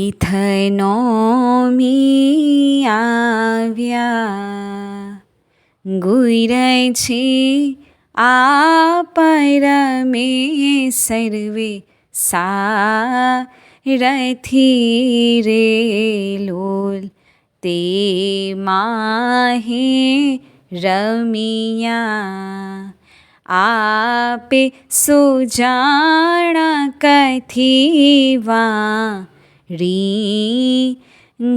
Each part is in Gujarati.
તીર્થનોમી આવ્યા, ગુરે છે આ પરમે સર્વે સારથી રે લોલ, તે માહે રમિયા. આપે સુજાણા કથી વાણી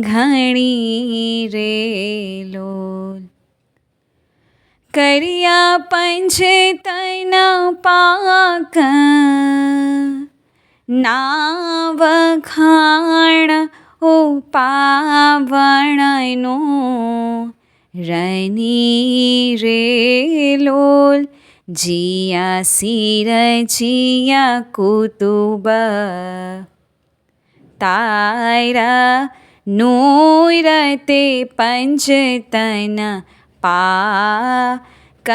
ઘણી રે લોલ. કર્યા પંચે તન પાક, ના વખાણ ઓ પાવણનો, રની રે લોલ જીયા સિર જીયા કુતુબ, તારા નૂર તે પંચતન પાકનાય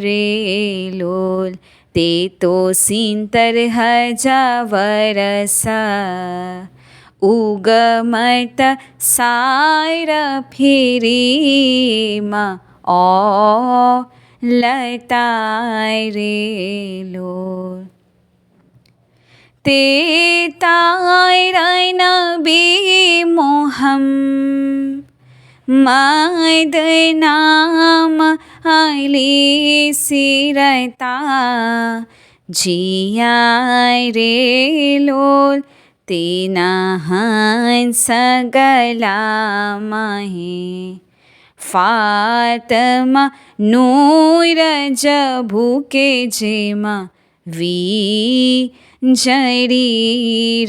રે લોલ, તે તો 70,000 વરસ ઉગમત સાર ફેરીમાં ઓલતાય રે લોલ. તે તારા બેમોહમ મદ નામ આલી સિરતા, જીયા રે લોલ તેના હંસ ગલામહે, ફાતમા નૂર જ ભૂકે જેમાં વીજળી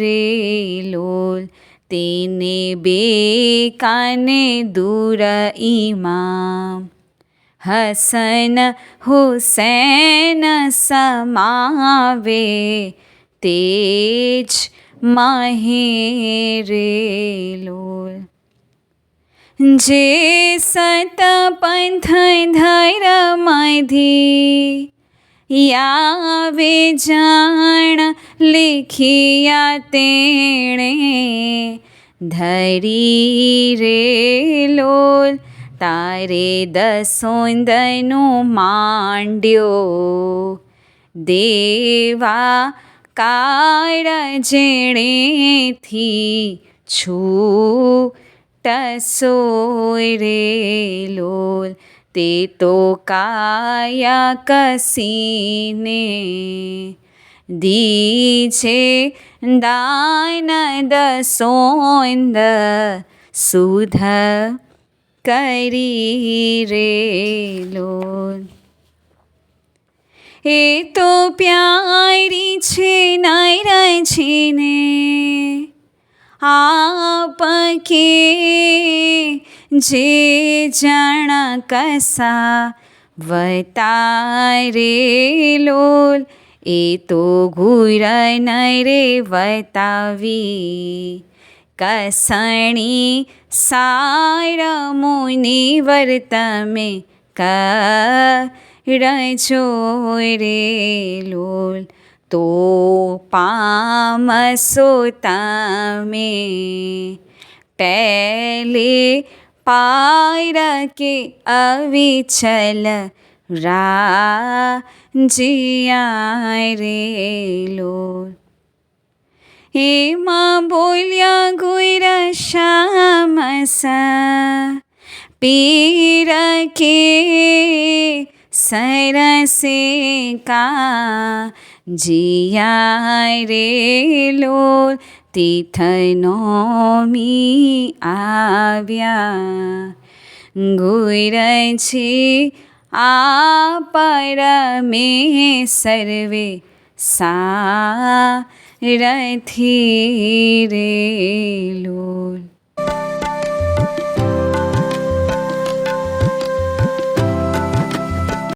રે લોલ, તેને બે કાને દૂર ઇમામ હસન હુસૈન સમાવે, તેજ માહે રે લોલ. જે સત પંથ ધર્મધી યાવે જાણ લેખિયા તેણે, ધરી રે લોલ તારે દસોંદનો માંડ્યો, દેવા કાળ જેણેથી છૂટસોય રે લોલ, તે તો કાયા કસીને દીછે દાન દસોંદ સુધ કરી રે લોલ. એ તો પ્યારી છે નર છે ને આપ કે જે જણ કસા વતારે લોલ, એ તો ઘુર નરે વતાવી કસણી સાર મુનિવર તમે કરજો રે લોલ, તો પામશો તમે પહેલે પાર કે અવિચલ રાજ્યા રે લોલ. એમાં બોલ્યા ગુર શામસ પીર કે સરસે કા, જીયા રે લોલ તીર્થનોમી આવ્યા, ગુર છે આ પરમે સર્વે સારથી રે લોલ.